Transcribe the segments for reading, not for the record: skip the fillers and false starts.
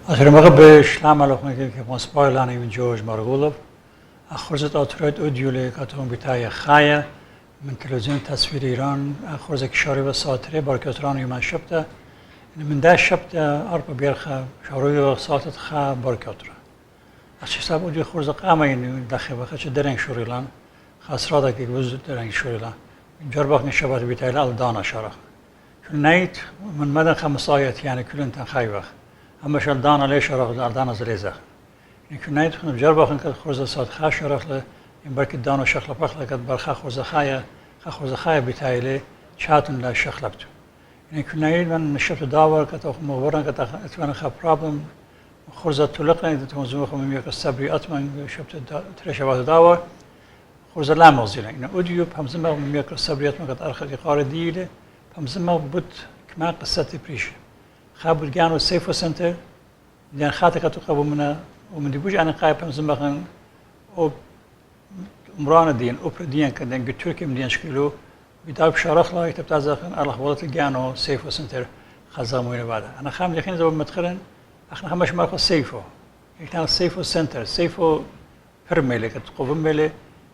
Assyria Shlam alaikum ke mospoilani in George Maragoluf. أخرجت أطراد أوديولي كاتون بتاعي خايا من تلفزيون تصوير إيران أخرج كشاري وساتري باركتران يوم شبته من ده شبته أربع بيرخا شاروي وساتت خا باركترا أشي سب أودي خرج قامة يعني دخل وقتش درين شوريلان خسرة كي وزد درين شوريلان جربك نشبت بتاعي الدانا شرخ كل نيت من مدى 5 يعني كل انت خايبخ أما شال دانا ليش شرخ الدانا زليزخ يمكن نايت خن جربة خن كد خرزة صاد خاش رخلة يمبرك دانو شخلة بخلة كد برخا خرزة خايا بتاعي شاتن لا شخلبتو يمكن نايت من نشفت داور كد أخ مغبرن كد أتمنى خا problem خرزة تلقى إذا تمزوم خم ميك الصبري أتمن شفت ترشبات داور خرزة لا مغزيلة إن أوديو بهمزمة ميك الصبري أتمن كد أرخل يقار ديله بهمزمة بوت كمان قصة بريش خابل جانو سيفو سنتر لأن خاطر كتقبل منا ومن دي بوجي أنا قايب هم زمخن أو مرانا دين أو بردين كدن بتركي مدين شكلو بدايب شارخ لا يتبتع زخن الله ولت الجانو سيفو سنتر خزام وين بعده أنا خام لكن زود مدخلن أخنا خمش مرة سيفو كان سيفو سنتر سيفو هرملة كتقوم ملة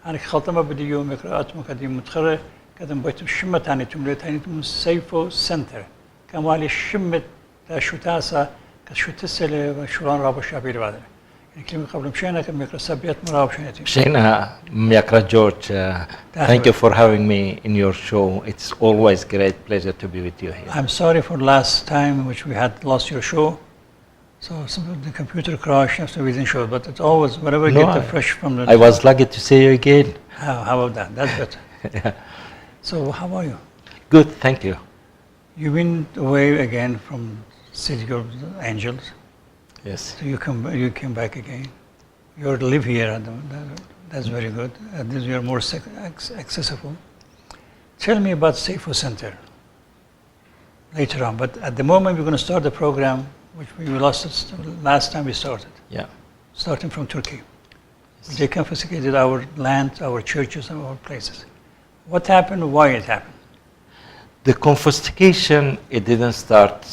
أنا خلطة ما بدي يوم قراءات مقدم مدخله كدن بيت شمة تاني تملة تاني تم سيفو سنتر كمالي شمة شو تاسا كشو تسلة وشلون رابو شابير بعده كلمة قبل مشينا كم يقرأ سبري أتمان رابو شنيتي مشينا يقرأ George. Thank you for having me in your show. It's always great pleasure to be with you here. I'm sorry for last time which we had lost your show. So the computer crashed after we didn't show, but it's always whenever we get the fresh from the. I was lucky to see you again. How about that? That's better. Yeah. So how are you? Good, thank you. You've been away again from City of Angels. Yes. So you came back again. You live here, that's very good. This you are more accessible. Tell me about SEYFO Center later on, but at the moment we're going to start the program, which we lost last time we started. Yeah. Starting from Turkey. Yes. They confiscated our land, our churches, and our places. What happened? Why it happened? The confiscation, it didn't start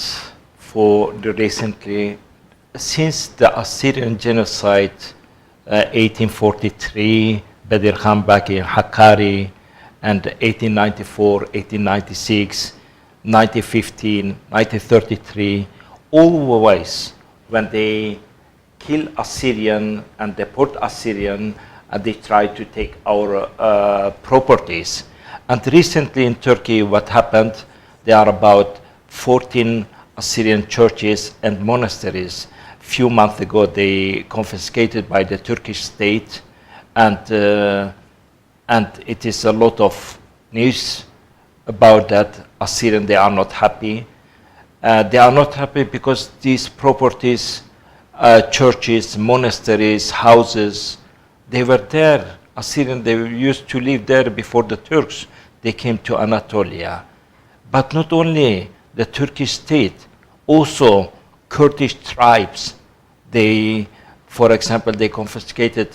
for the recently. Since the Assyrian genocide, 1843, Bedir Khan Baki, Hakkari, and 1894, 1896, 1915, 1933, always when they kill Assyrian and deport Assyrian, and they try to take our properties. And recently in Turkey, what happened, there are about 14 Assyrian churches and monasteries. Few months ago, they confiscated by the Turkish state, and it is a lot of news about that. Assyrian, they are not happy. They are not happy because these properties, churches, monasteries, houses, they were there. Assyrian, they used to live there before the Turks. They came to Anatolia. But not only the Turkish state, also Kurdish tribes. They, for example, they confiscated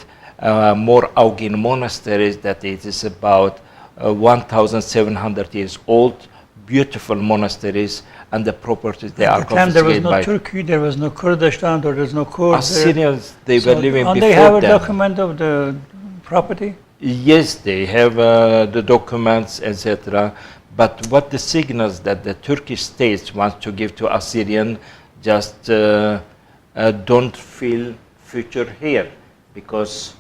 more Augin monasteries that it is about 1,700 years old, beautiful monasteries, and the properties they are confiscated by. There was no Turkey, there was no Kurdistan, there was no Kurds. Assyrians, they were living before them. They have a document of the property? Yes, they have the documents, etc. But what the signals that the Turkish state wants to give to Assyrian just don't feel future here, because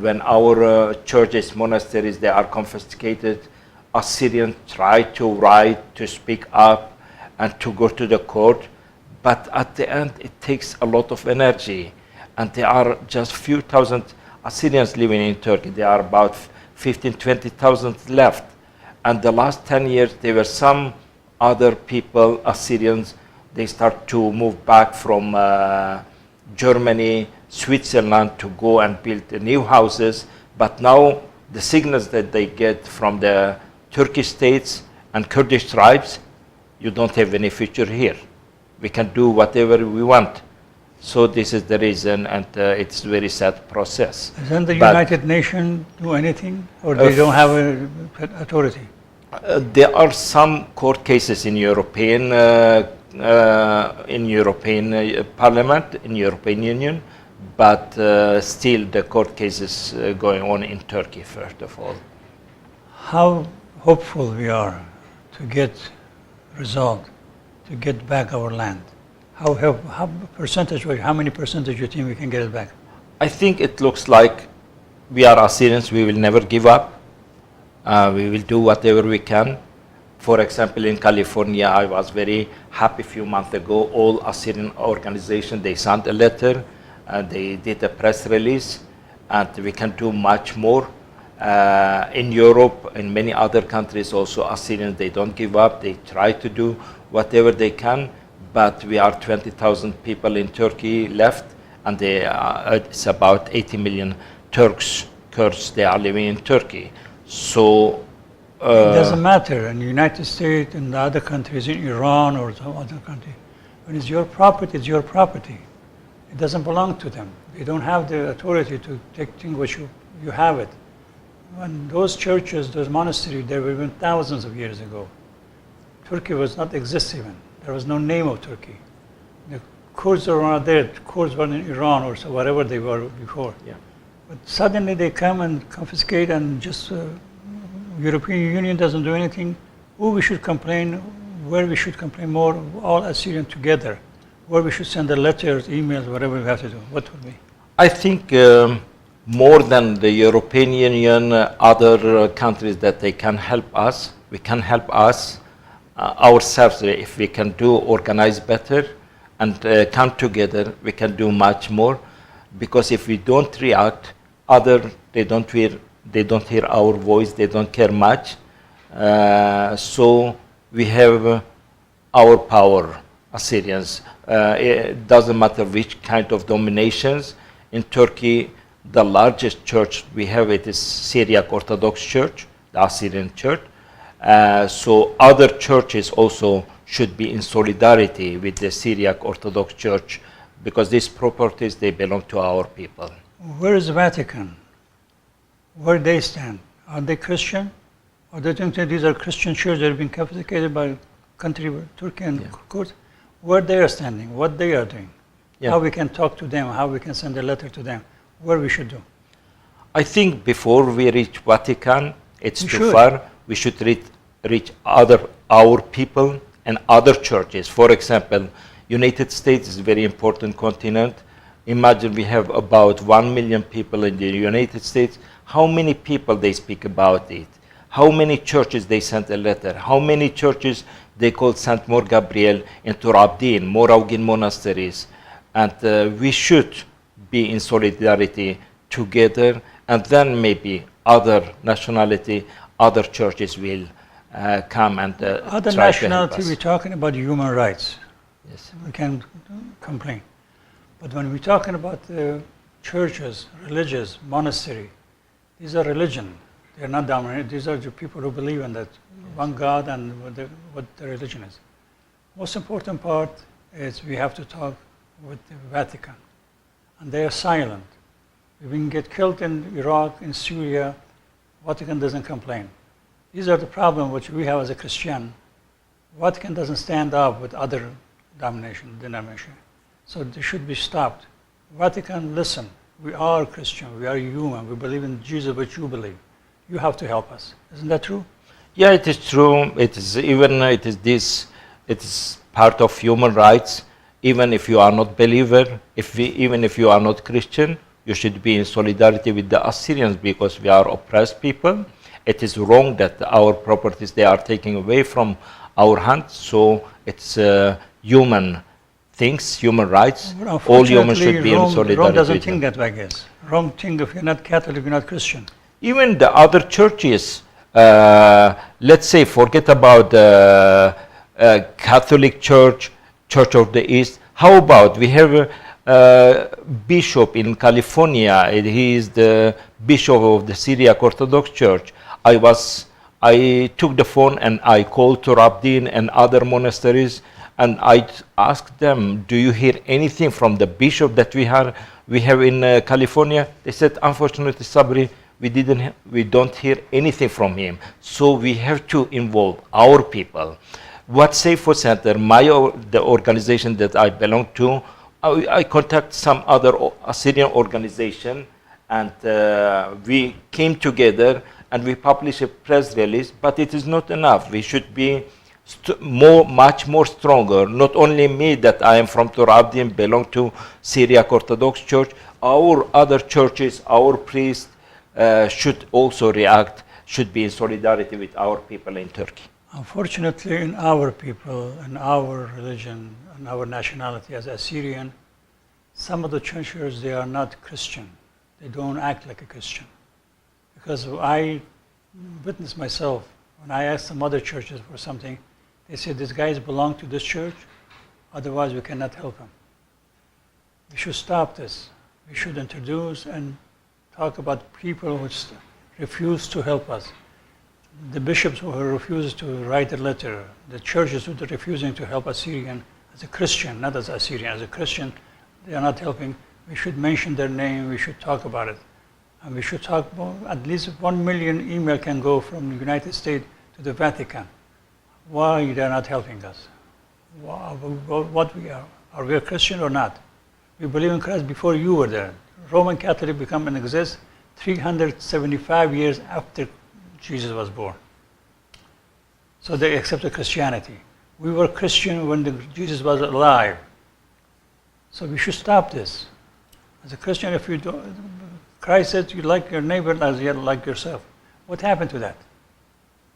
when our churches, monasteries, they are confiscated, Assyrians try to write, to speak up, and to go to the court, but at the end it takes a lot of energy, and there are just few thousand Assyrians living in Turkey. There are about 15,000-20,000 left, and the last 10 years there were some other people, Assyrians, they start to move back from Germany, Switzerland to go and build new houses, but now the signals that they get from the Turkish states and Kurdish tribes, you don't have any future here. We can do whatever we want. So this is the reason, and it's a very sad process. Doesn't the United Nations do anything, or they don't have authority? There are some court cases in European Parliament, in European Union, but still the court cases going on in Turkey, first of all. How hopeful we are to get resolved, to get back our land? How many percentage you think we can get it back? I think it looks like we are Assyrians, we will never give up. We will do whatever we can. For example, in California, I was very happy a few months ago. All Assyrian organizations, they sent a letter, they did a press release, and we can do much more. In Europe, in many other countries also, Assyrians, they don't give up. They try to do whatever they can, but we are 20,000 people in Turkey left, and it's about 80 million Turks, Kurds, they are living in Turkey. So it doesn't matter in the United States, in the other countries, in Iran or some other country. When it's your property, it's your property. It doesn't belong to them. They don't have the authority to take things which you have it. When those churches, those monasteries, they were even thousands of years ago. Turkey was not exist even. There was no name of Turkey. The Kurds are not there. The Kurds were in Iran or so, whatever they were before. Yeah. But suddenly they come and confiscate, and just European Union doesn't do anything. Who we should complain, where we should complain more, all Assyrian together, where we should send the letters, emails, whatever we have to do. What would be? I think more than the European Union, other countries that they can help us, we can help us ourselves. If we can organize better and come together, we can do much more. Because if we don't react, they don't hear our voice, they don't care much. So we have our power, Assyrians. It doesn't matter which kind of dominations. In Turkey, the largest church we have, it is Syriac Orthodox Church, the Assyrian Church. So other churches also should be in solidarity with the Syriac Orthodox Church, because these properties, they belong to our people. Where is the Vatican? Where they stand? Are they Christian? Or do you think that these are Christian churches that have been confiscated by country, Turkey and Kurds? Where they are standing, what they are doing, how we can talk to them, how we can send a letter to them, where we should do? I think before we reach Vatican, it's too far. We should reach our people and other churches. For example, United States is a very important continent. Imagine we have about 1 million people in the United States. How many people they speak about it? How many churches they sent a letter? How many churches they called St. Mor Gabriel and Tur Abdin, Moraugin monasteries? And we should be in solidarity together, and then maybe other nationality, other churches will come and other try nationality, to help us. we're talking about human rights. Yes. We can complain. But when we're talking about churches, religious, monastery, these are religion. They're not dominant. These are the people who believe in that one God and what the religion is. Most important part is we have to talk with the Vatican. And they are silent. If we can get killed in Iraq, in Syria, Vatican doesn't complain. These are the problems which we have as a Christian. Vatican doesn't stand up with other denomination. So they should be stopped. Vatican, listen. We are Christian, we are human, we believe in Jesus, but you believe. You have to help us. Isn't that true? Yeah, it is true. It is even it is part of human rights. Even if you are not believer, even if you are not Christian, you should be in solidarity with the Assyrians because we are oppressed people. It is wrong that our properties they are taking away from our hands. So it's human things, human rights. All humans should be in solidarity. Rome doesn't think that way, I guess. Rome thinks if you're not Catholic, you're not Christian. Even the other churches, let's say, forget about the Catholic Church, Church of the East. How about we have a bishop in California? He is the bishop of the Syriac Orthodox Church. I took the phone and I called to Rabdin and other monasteries, and I asked them, "Do you hear anything from the bishop that we have in California?" They said, "Unfortunately, Sabri, we don't hear anything from him." So we have to involve our people. What SEYFO Center, the organization that I belong to, I contact some other Assyrian organization, and we came together and we published a press release. But it is not enough. We should be much more stronger. Not only me, that I am from Turabdi, belong to Syriac Orthodox Church. Our other churches, our priests should also react. Should be in solidarity with our people in Turkey. Unfortunately, in our people, in our religion, in our nationality as Assyrian, some of the churches, they are not Christian. They don't act like a Christian. Because I witnessed myself, when I asked some other churches for something, they said, "These guys belong to this church, otherwise we cannot help them." We should stop this. We should introduce and talk about people who refuse to help us. The bishops who refuse to write a letter, the churches who are refusing to help Assyrian as a Christian, not as Assyrian, as a Christian, they are not helping. We should mention their name, we should talk about it. And we should talk about, at least 1 million email can go from the United States to the Vatican. Why they are not helping us? What we are we a Christian or not? We believe in Christ before you were there. Roman Catholic become and exist 375 years after Jesus was born. So they accepted Christianity. We were Christian when Jesus was alive. So we should stop this. As a Christian, if you don't, Christ said you like your neighbor as you like yourself. What happened to that?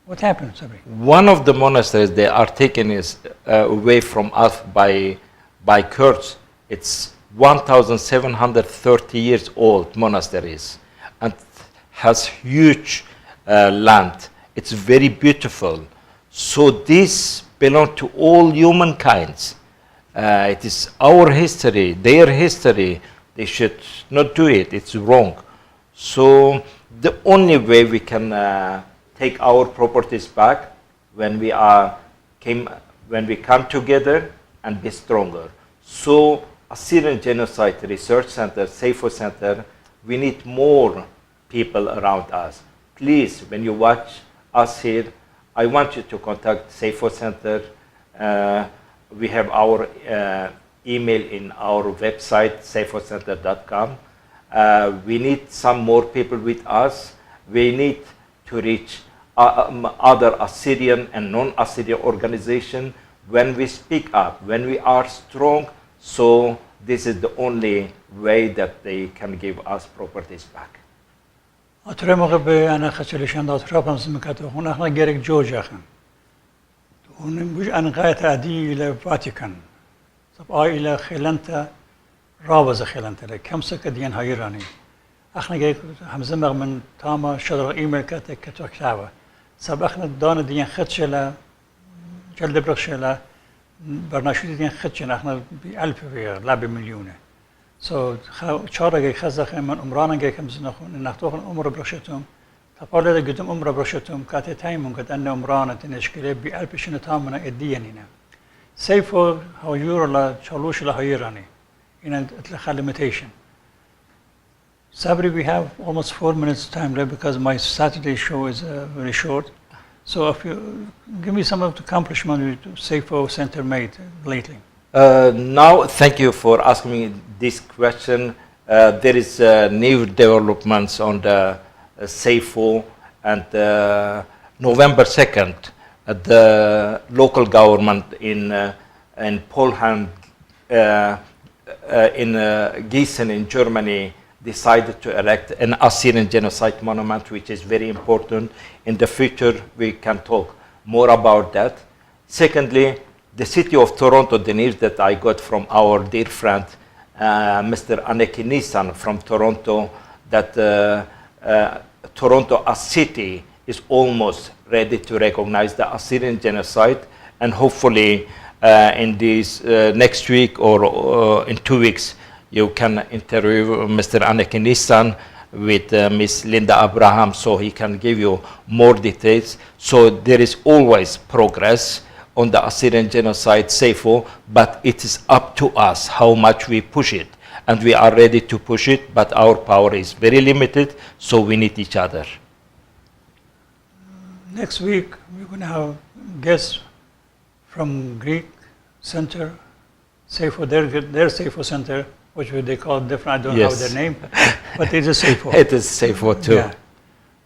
What happened, Sabri? One of the monasteries they are taken is away from us by Kurds. It's 1,730 years old monasteries and has huge land. It's very beautiful. So this belongs to all humankind. It is our history, their history. They should not do it. It's wrong. So the only way we can take our properties back when we come together and be stronger. So Assyrian Genocide Research Center, SEYFO Center, we need more people around us. Please, when you watch us here, I want you to contact SEYFO Center. We have our email in our website, seyfocenter.com. We need some more people with us. We need to reach other Assyrian and non-Assyrian organizations when we speak up, when we are strong. So this is the only way that they can give us properties back. أترى مغبى أنا خشلشان دا أترى بمس مكاتو هنا إحنا جريك جورجيا خن ونبوج أنا غاية عادي إلى فاتيكان طب إلى خلنتا رابز خلنتا كم سكدين هايراني إحنا جاي همزمغ من تاما شدر إيميل كتو كتابة سب إحنا دان دين خدشلا جلد برخشلا برناشودي دين خدشنا إحنا بألف بير لا بمليونه So چهارگی خزخ من عمران گی کم زنخون نختوخن عمر برشتم تپاله گدم عمر برشتم کات تایمون کد ان عمران تنشکله بی الپشن تامنا ادیانینا سیفو هایور لا چالوش لا هایرانی in a limitation. Sabri, we have almost 4 minutes time left because my Saturday show is very short. So if you give me some of the accomplishment SEYFO Center made lately. Now, thank you for asking me this question. there is new developments on the SEYFO, and November 2nd, the local government in Poland, in Gießen in Germany, decided to erect an Assyrian genocide monument, which is very important. In the future, we can talk more about that. Secondly, the city of Toronto, the news that I got from our dear friend, Mr. Anneki Nissan from Toronto, that Toronto as city is almost ready to recognize the Assyrian genocide, and hopefully in this next week or in 2 weeks, you can interview Mr. Anneki Nissan with Ms. Linda Abraham, so he can give you more details. So there is always progress on the Assyrian genocide, SEYFO, but it is up to us how much we push it. And we are ready to push it, but our power is very limited, so we need each other. Next week, we're going to have guests from Greek Center, SEYFO, their SEYFO Center, which they call different, I don't know their name, but it is SEYFO. It is SEYFO too. Yeah.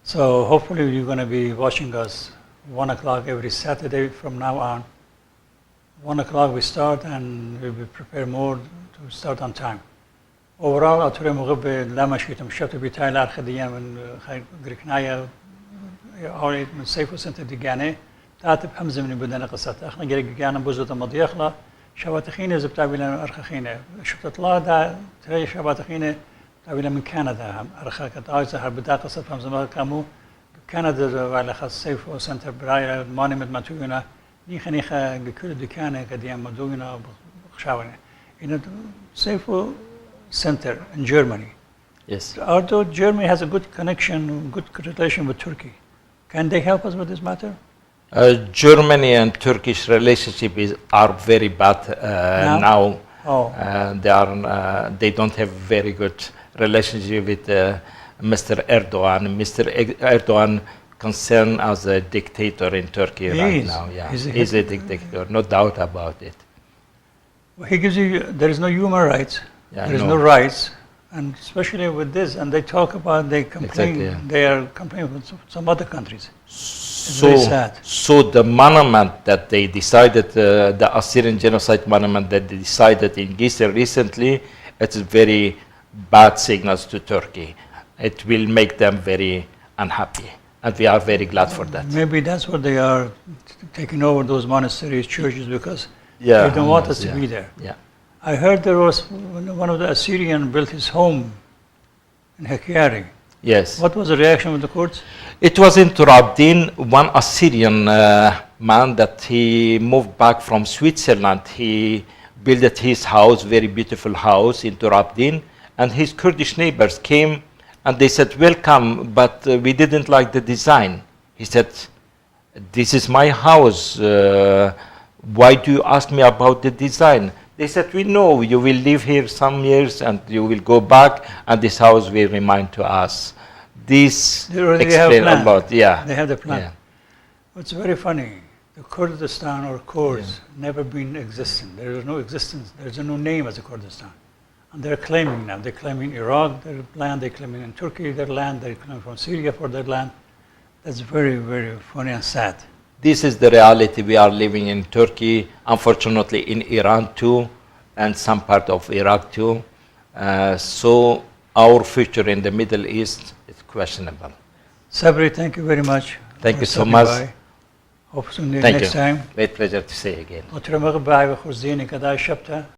So hopefully you're going to be watching us 1 o'clock every Saturday from now on. 1 o'clock we start, and we'll be prepared more to start on time. Overall, أطور مغرب لما شيتم شفت بتاعي الأرخدية من غريكنايا أولي من SEYFO Center دجانة تعتب حمزة من بدنا قصة أخنا جريجانا بوزة مضيخلا شواتخينة زبتابيلا أرخخينة شفت طلع دا تري شواتخينة تابيلا من كندا أرخاكت عايزة هربدا قصة حمزة كامو كندا وعلى خاص SEYFO Center براي ماني متوينا نيخنيخا بكل دكانة قديم مدوينا بخشاونة إن SEYFO Center in Germany. Yes. Although Germany has a good connection, good relation with Turkey, can they help us with this matter? Germany and Turkish relationship are very bad now. Oh. They don't have very good relationship with Mr. Erdogan. Mr. Erdogan concerned as a dictator in Turkey right now. Yeah, he's a dictator, no doubt about it. Well, he gives you, there is no human rights. Yeah, there is no rights, and especially with this, and they talk about, they complain, Exactly. they are complaining with some other countries. It's So, very sad. so the monument that they decided, the Assyrian genocide monument that they decided in Gießen recently, it's very bad signals to Turkey. It will make them very unhappy, and we are very glad for that. Maybe that's what they are taking over those monasteries, churches, because Yeah, they don't want us yeah, to be there. Yeah. I heard there was one of the Assyrian built his home in Hakkari. Yes. What was the reaction of the Kurds? It was in Turabdin, one Assyrian man that he moved back from Switzerland. He built his house, very beautiful house in Turabdin, and his Kurdish neighbors came and they said, welcome, but we didn't like the design. He said, this is my house. Why do you ask me about the design? They said, we know you will live here some years and you will go back and this house will remain to us. This explains a lot. Yeah. They have the plan. Yeah. It's very funny. The Kurdistan or Kurds never been existent. There is no existence. There is no name as a Kurdistan. And they're claiming now. They're claiming Iraq, their land. They're claiming in Turkey, their land. They're claiming from Syria for their land. That's very, very funny and sad. This is the reality we are living in Turkey, unfortunately in Iran too, and some part of Iraq too. So our future in the Middle East is questionable. Sabri, thank you very much. Thank for you so stopping much. by. Hope to see you Thank next you. time. Great pleasure to see you again. Oturmak bayi ve khuzini kadar şapta.